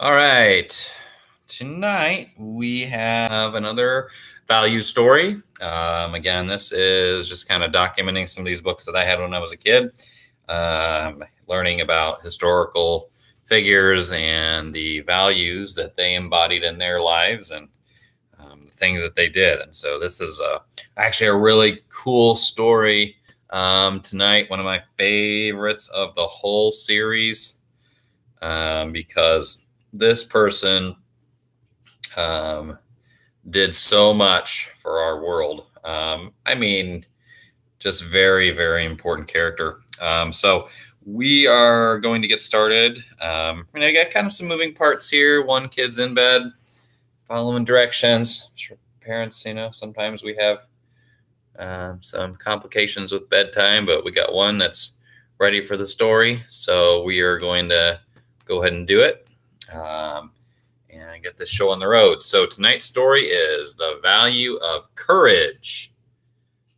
All right. Tonight we have another value story. Again, this is just kind of documenting some of these books that I had when I was a kid, learning about historical figures and the values that they embodied in their lives and the things that they did. And so this is actually a really cool story tonight, one of my favorites of the whole series, because this person did so much for our world. I mean, just very, very important character. So we are going to get started. I got kind of some moving parts here. One kid's in bed, following directions. I'm sure parents, sometimes we have some complications with bedtime, but we got one that's ready for the story. So we are going to go ahead and do it and get this show on the road. So tonight's story is The Value of Courage,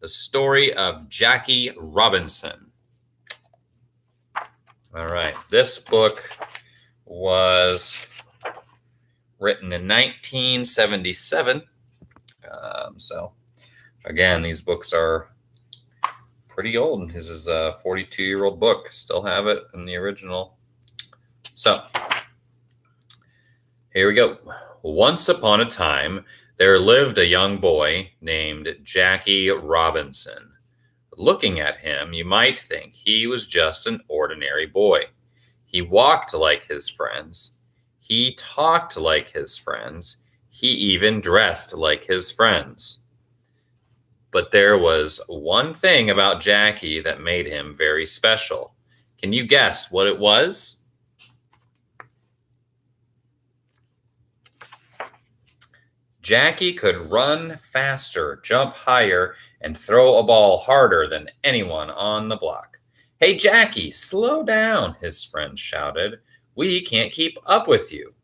the story of Jackie Robinson. All right, this book was written in 1977. So again, these books are pretty old. This is a 42-year-old book. Still have it in the original. So here we go. Once upon a time, there lived a young boy named Jackie Robinson. Looking at him, you might think he was just an ordinary boy. He walked like his friends. He talked like his friends. He even dressed like his friends. But there was one thing about Jackie that made him very special. Can you guess what it was? Jackie could run faster, jump higher, and throw a ball harder than anyone on the block. "Hey, Jackie, slow down," his friend shouted. "We can't keep up with you."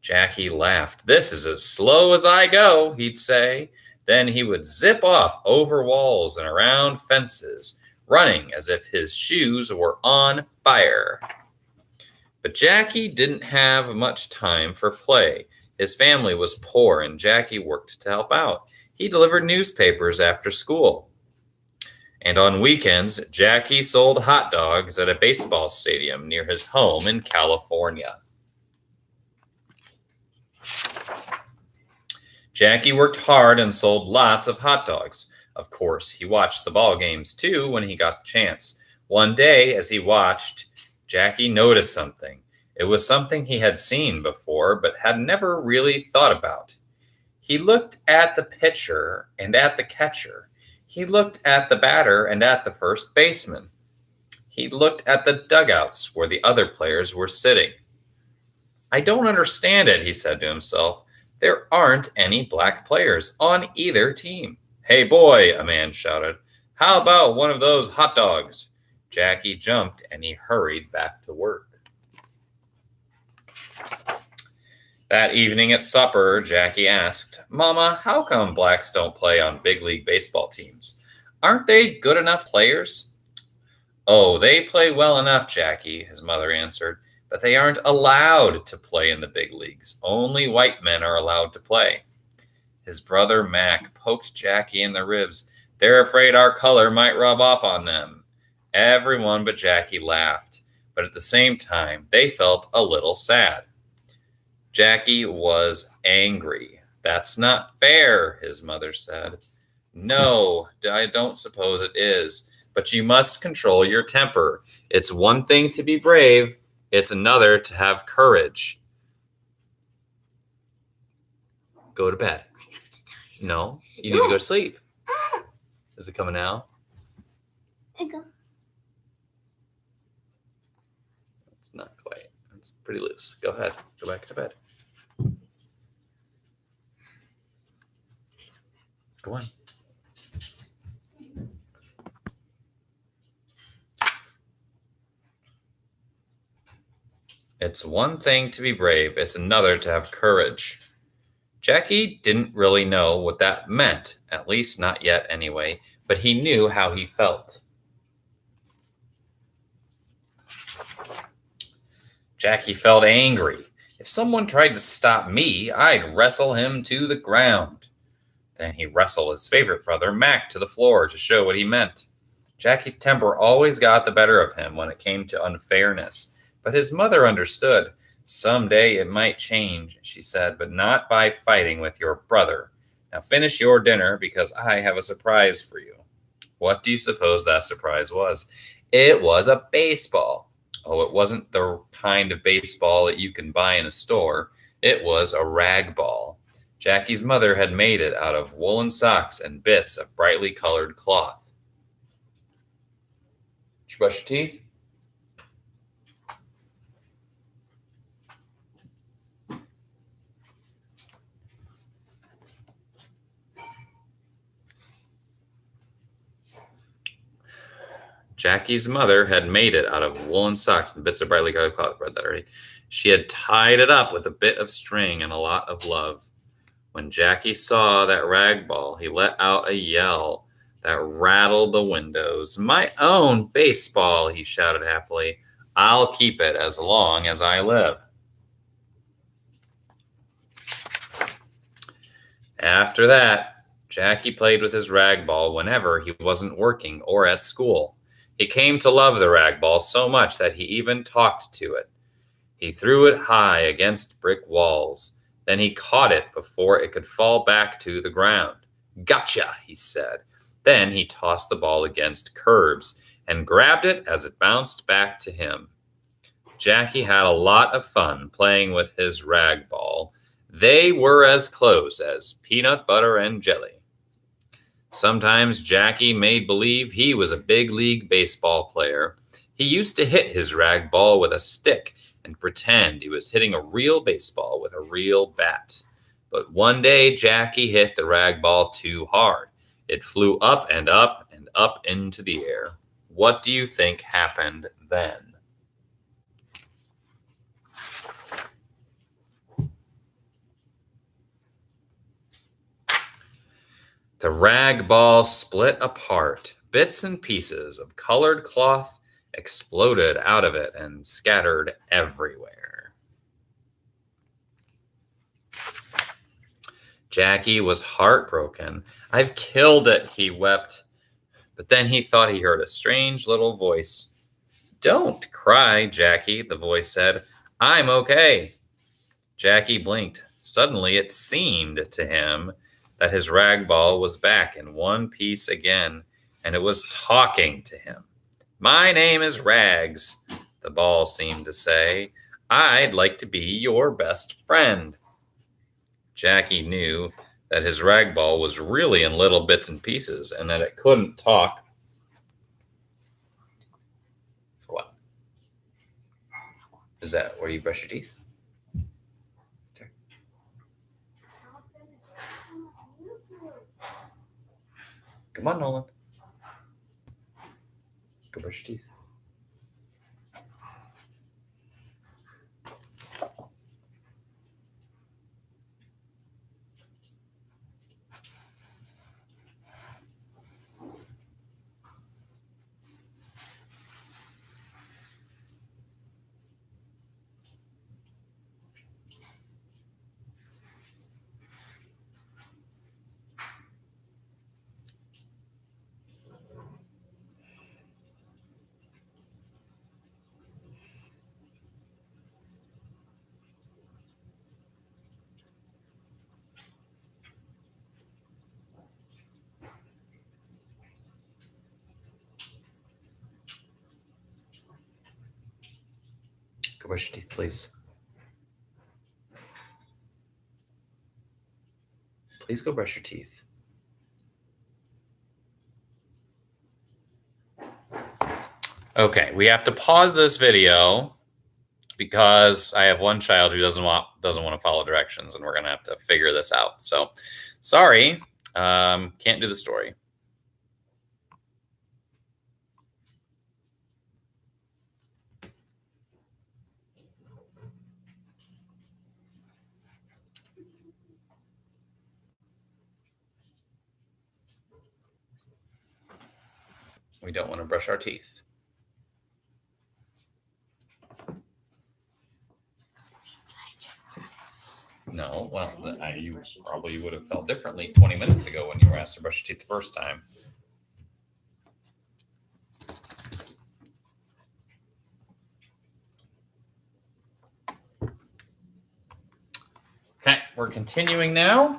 Jackie laughed. "This is as slow as I go," he'd say. Then he would zip off over walls and around fences, running as if his shoes were on fire. But Jackie didn't have much time for play. His family was poor, and Jackie worked to help out. He delivered newspapers after school. And on weekends, Jackie sold hot dogs at a baseball stadium near his home in California. Jackie worked hard and sold lots of hot dogs. Of course, he watched the ball games too when he got the chance. One day, as he watched, Jackie noticed something. It was something he had seen before, but had never really thought about. He looked at the pitcher and at the catcher. He looked at the batter and at the first baseman. He looked at the dugouts where the other players were sitting. "I don't understand it," he said to himself. "There aren't any black players on either team." "Hey, boy," a man shouted. "How about one of those hot dogs?" Jackie jumped and he hurried back to work. That evening at supper, Jackie asked, "Mama, how come blacks don't play on big league baseball teams? Aren't they good enough players?" "Oh, they play well enough, Jackie," his mother answered, "but they aren't allowed to play in the big leagues. Only white men are allowed to play." His brother Mac poked Jackie in the ribs. "They're afraid our color might rub off on them." Everyone but Jackie laughed, but at the same time, they felt a little sad. Jackie was angry. "That's not fair," his mother said. "No, I don't suppose it is, but you must control your temper. It's one thing to be brave, it's another to have courage. Go to bed." I have to tell you something. No, you need to go to sleep. Is it coming now? I go. It's not quite. It's pretty loose. Go ahead. Go back to bed. Go on. It's one thing to be brave, it's another to have courage. Jackie didn't really know what that meant, at least not yet anyway, but he knew how he felt. Jackie felt angry. If someone tried to stop me, I'd wrestle him to the ground. Then he wrestled his favorite brother, Mac, to the floor to show what he meant. Jackie's temper always got the better of him when it came to unfairness, but his mother understood. Someday it might change, she said, but not by fighting with your brother. Now finish your dinner because I have a surprise for you. What do you suppose that surprise was? It was a baseball. Oh, it wasn't the kind of baseball that you can buy in a store. It was a rag ball. Jackie's mother had made it out of woolen socks and bits of brightly colored cloth. Did you brush your teeth? Jackie's mother had made it out of woolen socks and bits of brightly colored cloth. Read that already. She had tied it up with a bit of string and a lot of love. When Jackie saw that rag ball, he let out a yell that rattled the windows. My own baseball, he shouted happily. I'll keep it as long as I live. After that, Jackie played with his rag ball whenever he wasn't working or at school. He came to love the rag ball so much that he even talked to it. He threw it high against brick walls. Then he caught it before it could fall back to the ground. Gotcha, he said. Then he tossed the ball against curbs and grabbed it as it bounced back to him. Jackie had a lot of fun playing with his rag ball. They were as close as peanut butter and jelly. Sometimes Jackie made believe he was a big league baseball player. He used to hit his rag ball with a stick and pretend he was hitting a real baseball with a real bat. But one day Jackie hit the rag ball too hard. It flew up and up and up into the air. What do you think happened then? The rag ball split apart. Bits and pieces of colored cloth exploded out of it and scattered everywhere. Jackie was heartbroken. I've killed it, he wept. But then he thought he heard a strange little voice. Don't cry, Jackie, the voice said. I'm okay. Jackie blinked. Suddenly it seemed to him that his rag ball was back in one piece again, and it was talking to him. My name is Rags, the ball seemed to say. I'd like to be your best friend. Jackie knew that his rag ball was really in little bits and pieces and that it couldn't talk. What? Is that where you brush your teeth? Come on, Nolan. Go brush your teeth. Go brush your teeth, please. Please go brush your teeth. Okay, we have to pause this video because I have one child who doesn't want to follow directions, and we're gonna have to figure this out. So, sorry, can't do the story. We don't want to brush our teeth. No, well, you probably would have felt differently 20 minutes ago when you were asked to brush your teeth the first time. Okay, we're continuing now.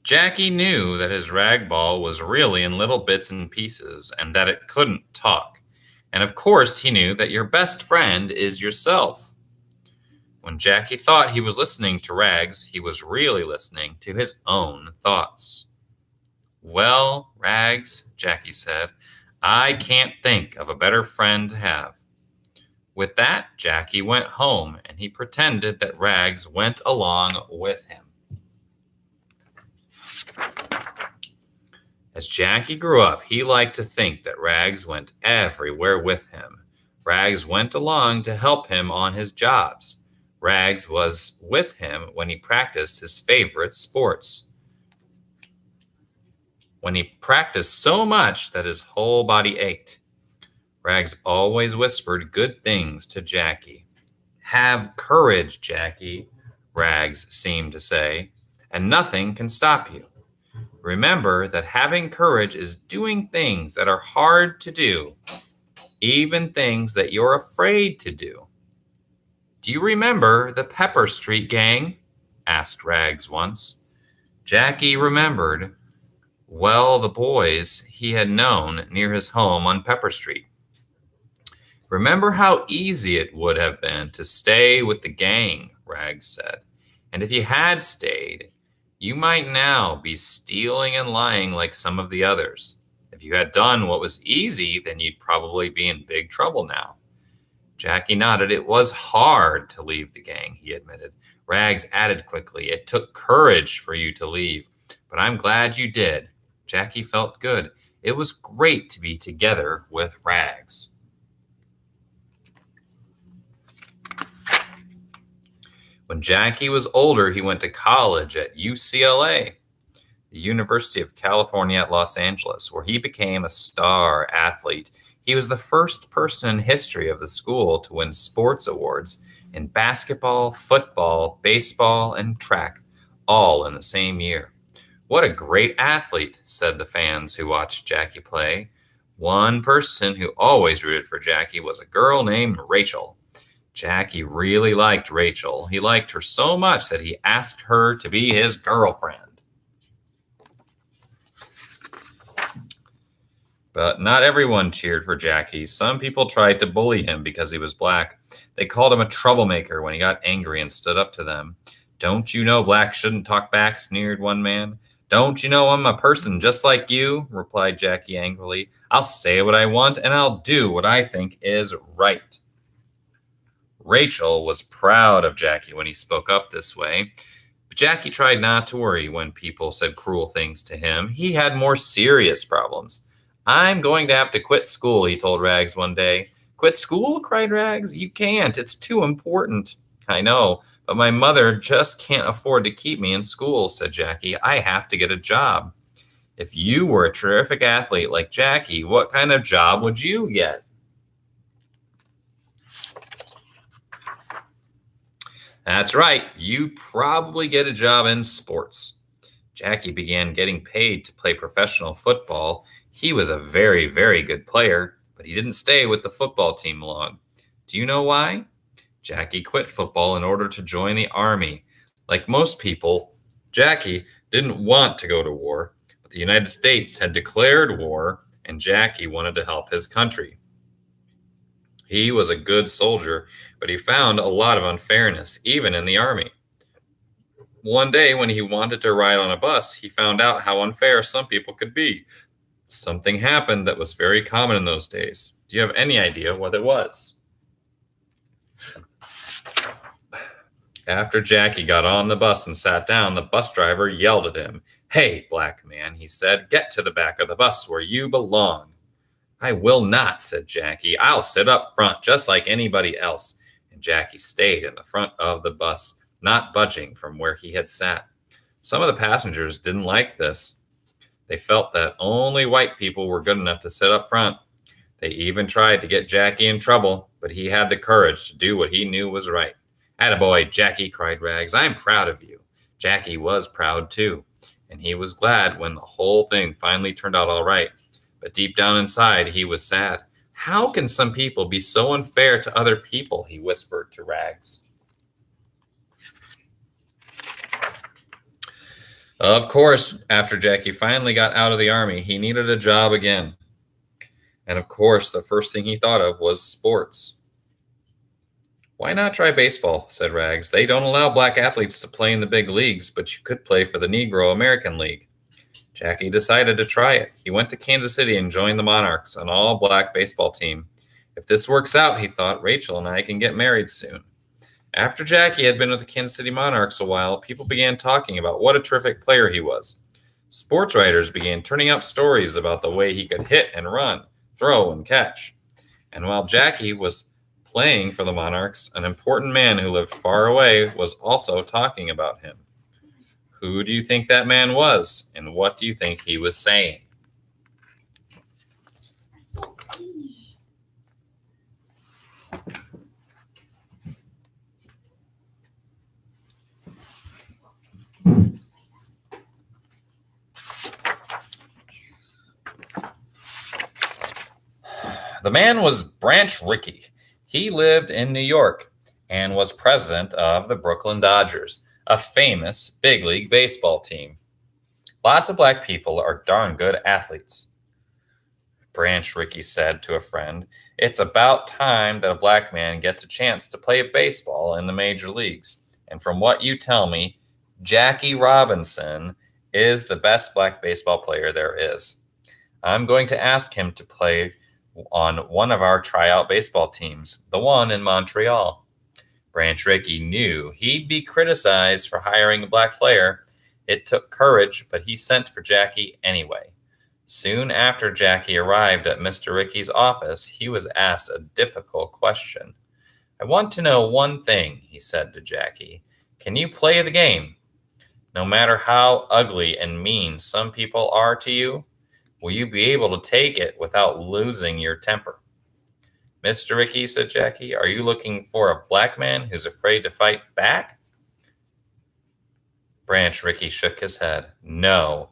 Jackie knew that his rag ball was really in little bits and pieces and that it couldn't talk. And of course, he knew that your best friend is yourself. When Jackie thought he was listening to Rags, he was really listening to his own thoughts. Well, Rags, Jackie said, I can't think of a better friend to have. With that, Jackie went home and he pretended that Rags went along with him. As Jackie grew up, he liked to think that Rags went everywhere with him. Rags went along to help him on his jobs. Rags was with him when he practiced his favorite sports. When he practiced so much that his whole body ached. Rags always whispered good things to Jackie. Have courage, Jackie, Rags seemed to say, and nothing can stop you. Remember that having courage is doing things that are hard to do, even things that you're afraid to do. Do you remember the Pepper Street gang? Asked Rags once. Jackie remembered well the boys he had known near his home on Pepper Street. Remember how easy it would have been to stay with the gang, Rags said. And if you had stayed, you might now be stealing and lying like some of the others. If you had done what was easy, then you'd probably be in big trouble now. Jackie nodded. It was hard to leave the gang, he admitted. Rags added quickly, it took courage for you to leave, but I'm glad you did. Jackie felt good. It was great to be together with Rags. When Jackie was older, he went to college at UCLA, the University of California at Los Angeles, where he became a star athlete. He was the first person in history of the school to win sports awards in basketball, football, baseball, and track, all in the same year. What a great athlete, said the fans who watched Jackie play. One person who always rooted for Jackie was a girl named Rachel. Jackie really liked Rachel. He liked her so much that he asked her to be his girlfriend. But not everyone cheered for Jackie. Some people tried to bully him because he was black. They called him a troublemaker when he got angry and stood up to them. Don't you know blacks shouldn't talk back, sneered one man. Don't you know I'm a person just like you, replied Jackie angrily. I'll say what I want and I'll do what I think is right. Rachel was proud of Jackie when he spoke up this way. But Jackie tried not to worry when people said cruel things to him. He had more serious problems. I'm going to have to quit school, he told Rags one day. Quit school? Cried Rags. You can't. It's too important. I know, but my mother just can't afford to keep me in school, said Jackie. I have to get a job. If you were a terrific athlete like Jackie, what kind of job would you get? That's right. You probably get a job in sports. Jackie began getting paid to play professional football. He was a very, very good player, but he didn't stay with the football team long. Do you know why? Jackie quit football in order to join the army. Like most people, Jackie didn't want to go to war, but the United States had declared war, and Jackie wanted to help his country. He was a good soldier, but he found a lot of unfairness, even in the army. One day, when he wanted to ride on a bus, he found out how unfair some people could be. Something happened that was very common in those days. Do you have any idea what it was? After Jackie got on the bus and sat down, the bus driver yelled at him. Hey, black man, he said, get to the back of the bus where you belong. I will not, said Jackie. I'll sit up front just like anybody else. And Jackie stayed in the front of the bus, not budging from where he had sat. Some of the passengers didn't like this. They felt that only white people were good enough to sit up front. They even tried to get Jackie in trouble, but he had the courage to do what he knew was right. "Attaboy, Jackie," cried Rags. "I'm proud of you." Jackie was proud too, and he was glad when the whole thing finally turned out all right. But deep down inside, he was sad. "How can some people be so unfair to other people?" he whispered to Rags. Of course, after Jackie finally got out of the army, he needed a job again. And of course, the first thing he thought of was sports. "Why not try baseball?" said Rags. "They don't allow black athletes to play in the big leagues, but you could play for the Negro American League." Jackie decided to try it. He went to Kansas City and joined the Monarchs, an all-black baseball team. "If this works out," he thought, "Rachel and I can get married soon." After Jackie had been with the Kansas City Monarchs a while, people began talking about what a terrific player he was. Sports writers began turning up stories about the way he could hit and run, throw and catch. And while Jackie was playing for the Monarchs, an important man who lived far away was also talking about him. Who do you think that man was, and what do you think he was saying? The man was Branch Rickey. He lived in New York and was president of the Brooklyn Dodgers, a famous big league baseball team. "Lots of black people are darn good athletes," Branch Rickey said to a friend. "It's about time that a black man gets a chance to play baseball in the major leagues. And from what you tell me, Jackie Robinson is the best black baseball player there is. I'm going to ask him to play on one of our tryout baseball teams, the one in Montreal." Branch Rickey knew he'd be criticized for hiring a black player. It took courage, but he sent for Jackie anyway. Soon after Jackie arrived at Mr. Rickey's office, he was asked a difficult question. "I want to know one thing," he said to Jackie. "Can you play the game? No matter how ugly and mean some people are to you, will you be able to take it without losing your temper?" "Mr. Rickey," said Jackie, "are you looking for a black man who's afraid to fight back?" Branch Rickey shook his head. "No,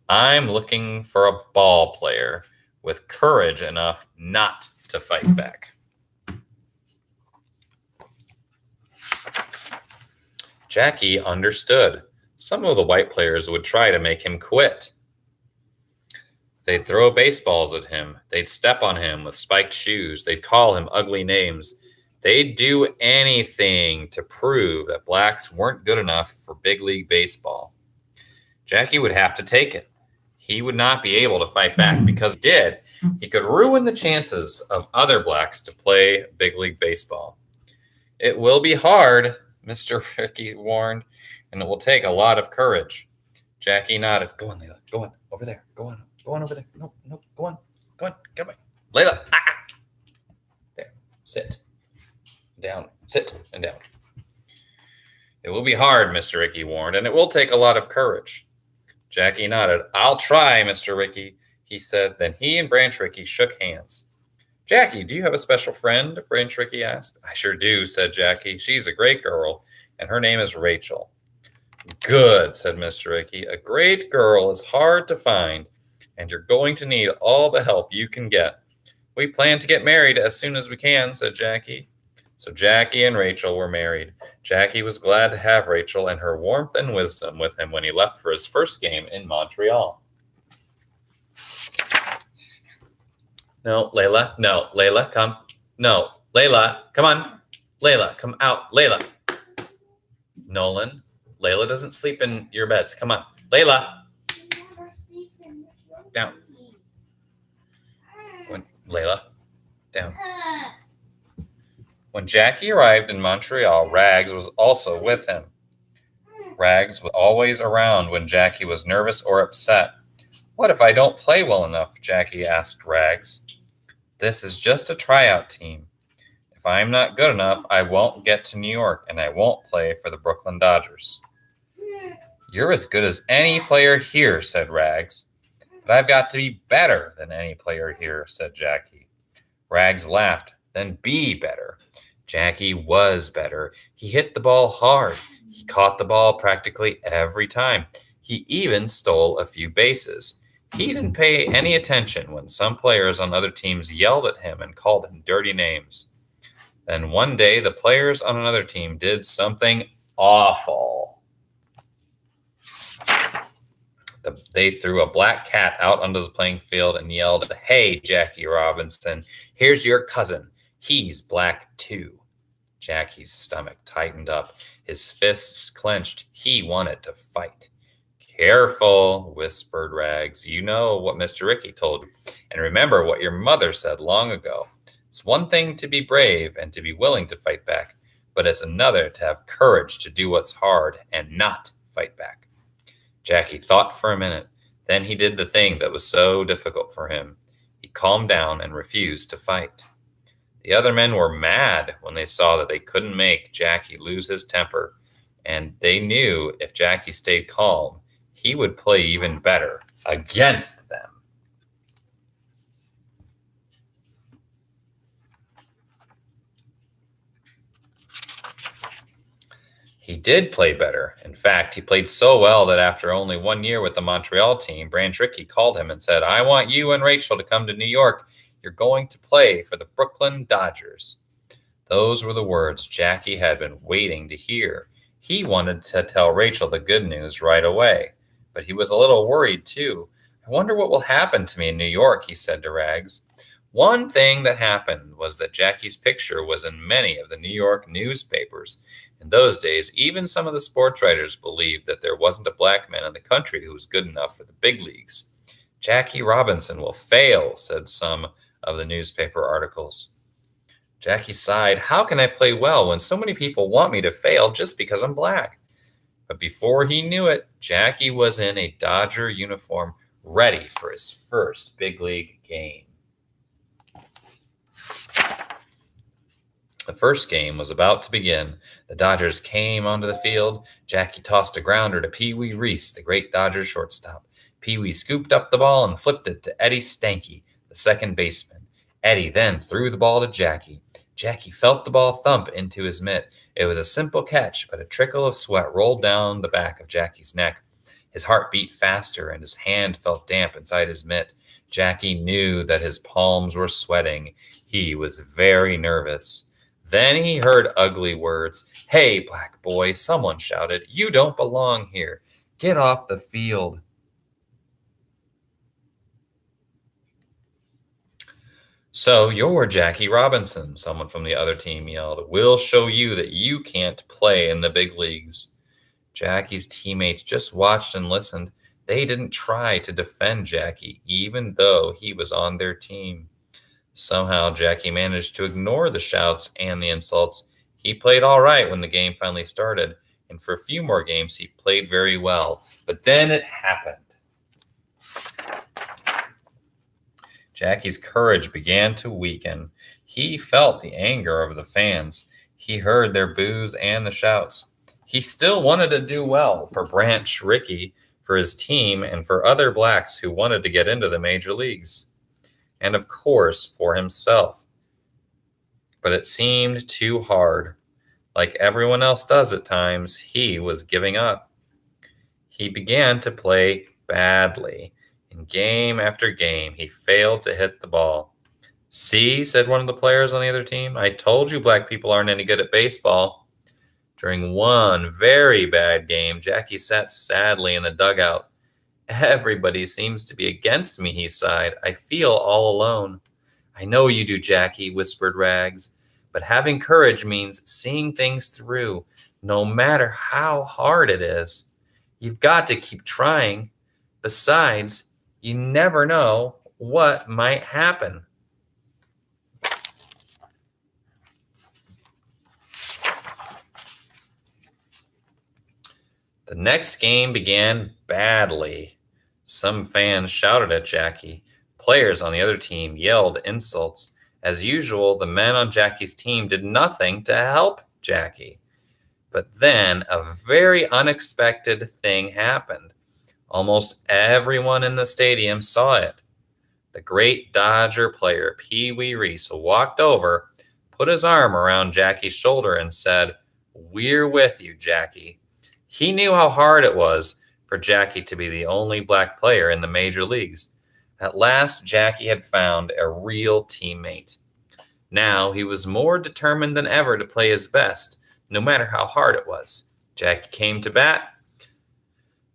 I'm looking for a ball player with courage enough not to fight back." Jackie understood. Some of the white players would try to make him quit. They'd throw baseballs at him. They'd step on him with spiked shoes. They'd call him ugly names. They'd do anything to prove that blacks weren't good enough for big league baseball. Jackie would have to take it. He would not be able to fight back because if he did, he could ruin the chances of other blacks to play big league baseball. "It will be hard," Mr. Rickey warned, "and it will take a lot of courage." Jackie nodded. "Go on, Layla. Go on. Over there. Go on. Go on over there. No, go on. Go on. Get away. Layla. There. Sit. Down. Sit and down." "It will be hard," Mr. Rickey warned, "and it will take a lot of courage." Jackie nodded. "I'll try, Mr. Rickey," he said. Then he and Branch Rickey shook hands. "Jackie, do you have a special friend?" Branch Rickey asked. "I sure do," said Jackie. "She's a great girl, and her name is Rachel." "Good," said Mr. Rickey. "A great girl is hard to find, and you're going to need all the help you can get." "We plan to get married as soon as we can," said Jackie. So Jackie and Rachel were married. Jackie was glad to have Rachel and her warmth and wisdom with him when he left for his first game in Montreal. "No, Layla. No, Layla, come. No, Layla, come on. Layla, come out. Layla." "Nolan, Layla doesn't sleep in your beds. Come on. Layla." Down. Layla, down. When Jackie arrived in Montreal, Rags was also with him. Rags was always around when Jackie was nervous or upset. "What if I don't play well enough?" Jackie asked Rags. "This is just a tryout team. If I'm not good enough, I won't get to New York, and I won't play for the Brooklyn Dodgers." "You're as good as any player here," said Rags. "But I've got to be better than any player here," said Jackie. Rags laughed. Then be better. Jackie was better. He hit the ball hard. He caught the ball practically every time. He even stole a few bases. He didn't pay any attention when some players on other teams yelled at him and called him dirty names. Then one day, the players on another team did something awful. They threw a black cat out onto the playing field and yelled, "Hey, Jackie Robinson, here's your cousin. He's black too." Jackie's stomach tightened up. His fists clenched. He wanted to fight. "Careful," whispered Rags. "You know what Mr. Ricky told you. And remember what your mother said long ago. It's one thing to be brave and to be willing to fight back, but it's another to have courage to do what's hard and not fight back." Jackie thought for a minute. Then he did the thing that was so difficult for him. He calmed down and refused to fight. The other men were mad when they saw that they couldn't make Jackie lose his temper, and they knew if Jackie stayed calm, he would play even better against them. He did play better. In fact, he played so well that after only 1 year with the Montreal team, Branch Rickey called him and said, "I want you and Rachel to come to New York. You're going to play for the Brooklyn Dodgers." Those were the words Jackie had been waiting to hear. He wanted to tell Rachel the good news right away, but he was a little worried too. "I wonder what will happen to me in New York," he said to Rags. One thing that happened was that Jackie's picture was in many of the New York newspapers. In those days, even some of the sports writers believed that there wasn't a black man in the country who was good enough for the big leagues. "Jackie Robinson will fail," said some of the newspaper articles. Jackie sighed. "How can I play well when so many people want me to fail just because I'm black?" But before he knew it, Jackie was in a Dodger uniform, ready for his first big league game. The first game was about to begin. The Dodgers came onto the field. Jackie tossed a grounder to Pee Wee Reese, the great Dodgers shortstop. Pee Wee scooped up the ball and flipped it to Eddie Stanky, the second baseman. Eddie then threw the ball to Jackie. Jackie felt the ball thump into his mitt. It was a simple catch, but a trickle of sweat rolled down the back of Jackie's neck. His heart beat faster and his hand felt damp inside his mitt. Jackie knew that his palms were sweating. He was very nervous. Then he heard ugly words. "Hey, black boy," someone shouted. "You don't belong here. Get off the field." "So you're Jackie Robinson," someone from the other team yelled. "We'll show you that you can't play in the big leagues." Jackie's teammates just watched and listened. They didn't try to defend Jackie, even though he was on their team. Somehow, Jackie managed to ignore the shouts and the insults. He played all right when the game finally started, and for a few more games, he played very well. But then it happened. Jackie's courage began to weaken. He felt the anger of the fans. He heard their boos and the shouts. He still wanted to do well for Branch Rickey, for his team, and for other blacks who wanted to get into the major leagues. And of course, for himself. But it seemed too hard. Like everyone else does at times, he was giving up. He began to play badly. In game after game, he failed to hit the ball. "See," said one of the players on the other team, "I told you black people aren't any good at baseball." During one very bad game, Jackie sat sadly in the dugout. "Everybody seems to be against me," he sighed. "I feel all alone." "I know you do, Jackie," whispered Rags. "But having courage means seeing things through, no matter how hard it is. You've got to keep trying. Besides, you never know what might happen." The next game began badly. Some fans shouted at Jackie. Players on the other team yelled insults. As usual, the men on Jackie's team did nothing to help Jackie. But then a very unexpected thing happened. Almost everyone in the stadium saw it. The great Dodger player, Pee Wee Reese, walked over, put his arm around Jackie's shoulder, and said, "We're with you, Jackie." He knew how hard it was for Jackie to be the only black player in the major leagues. At last, Jackie had found a real teammate. Now he was more determined than ever to play his best, no matter how hard it was. Jackie came to bat.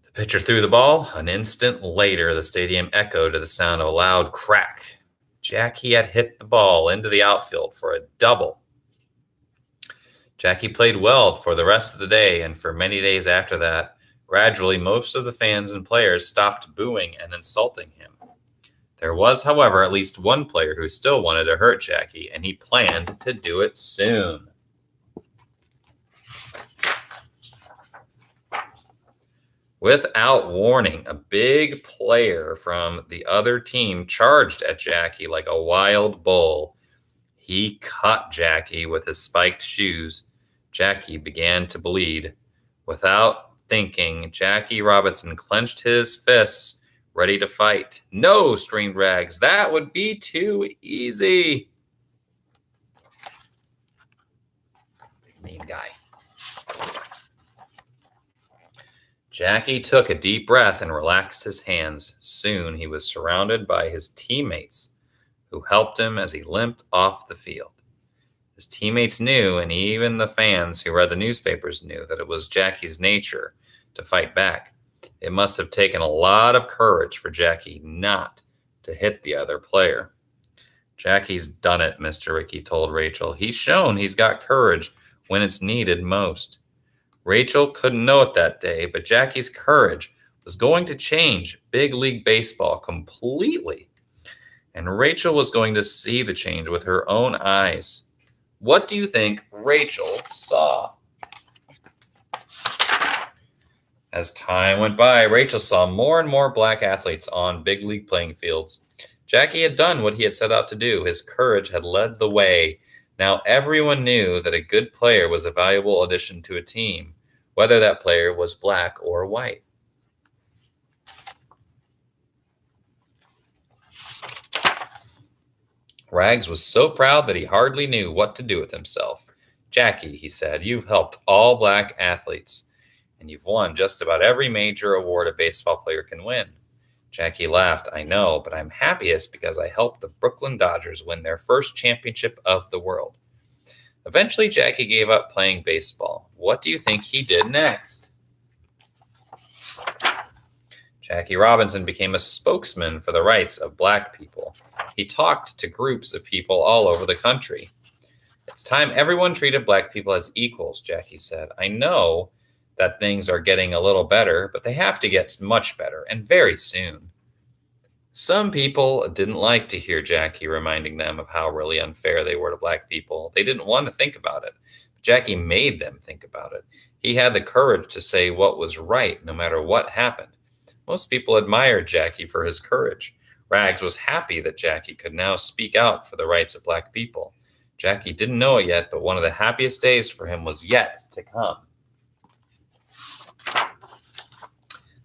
The pitcher threw the ball. An instant later, the stadium echoed to the sound of a loud crack. Jackie had hit the ball into the outfield for a double. Jackie played well for the rest of the day and for many days after that. Gradually, most of the fans and players stopped booing and insulting him. There was, however, at least one player who still wanted to hurt Jackie, and he planned to do it soon. Without warning, a big player from the other team charged at Jackie like a wild bull. He cut Jackie with his spiked shoes. Jackie began to bleed. Without thinking, Jackie Robinson clenched his fists, ready to fight. "No," screamed Rags. "That would be too easy." Big mean guy. Jackie took a deep breath and relaxed his hands. Soon he was surrounded by his teammates, who helped him as he limped off the field. His teammates knew, and even the fans who read the newspapers knew, that it was Jackie's nature to fight back. It must have taken a lot of courage for Jackie not to hit the other player. "Jackie's done it," Mr. Rickey told Rachel. "He's shown he's got courage when it's needed most." Rachel couldn't know it that day, but Jackie's courage was going to change big league baseball completely. And Rachel was going to see the change with her own eyes. What do you think Rachel saw? As time went by, Rachel saw more and more black athletes on big league playing fields. Jackie had done what he had set out to do. His courage had led the way. Now everyone knew that a good player was a valuable addition to a team, whether that player was black or white. Rags was so proud that he hardly knew what to do with himself. "Jackie," he said, "you've helped all black athletes, and you've won just about every major award a baseball player can win." Jackie laughed. "I know, but I'm happiest because I helped the Brooklyn Dodgers win their first championship of the world." Eventually, Jackie gave up playing baseball. What do you think he did next? Jackie Robinson became a spokesman for the rights of black people. He talked to groups of people all over the country. "It's time everyone treated black people as equals," Jackie said. "I know that things are getting a little better, but they have to get much better, and very soon." Some people didn't like to hear Jackie reminding them of how really unfair they were to black people. They didn't want to think about it. Jackie made them think about it. He had the courage to say what was right, no matter what happened. Most people admired Jackie for his courage. Rags was happy that Jackie could now speak out for the rights of black people. Jackie didn't know it yet, but one of the happiest days for him was yet to come.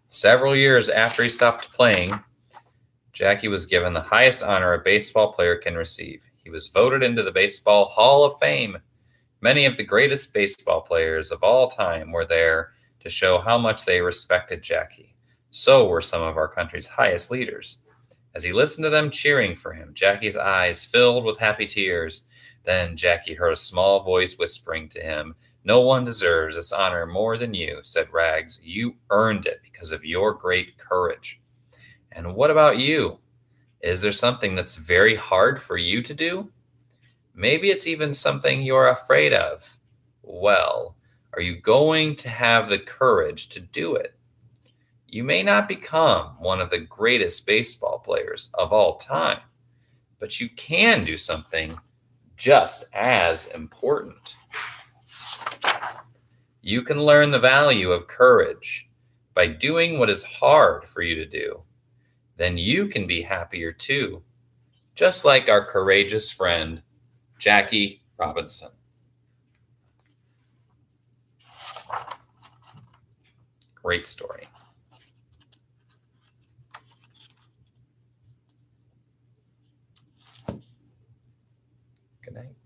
Several years after he stopped playing, Jackie was given the highest honor a baseball player can receive. He was voted into the Baseball Hall of Fame. Many of the greatest baseball players of all time were there to show how much they respected Jackie. So were some of our country's highest leaders. As he listened to them cheering for him, Jackie's eyes filled with happy tears. Then Jackie heard a small voice whispering to him, "No one deserves this honor more than you," said Rags. "You earned it because of your great courage." And what about you? Is there something that's very hard for you to do? Maybe it's even something you're afraid of. Well, are you going to have the courage to do it? You may not become one of the greatest baseball players of all time, but you can do something just as important. You can learn the value of courage by doing what is hard for you to do. Then you can be happier too, just like our courageous friend, Jackie Robinson. Great story. Good night.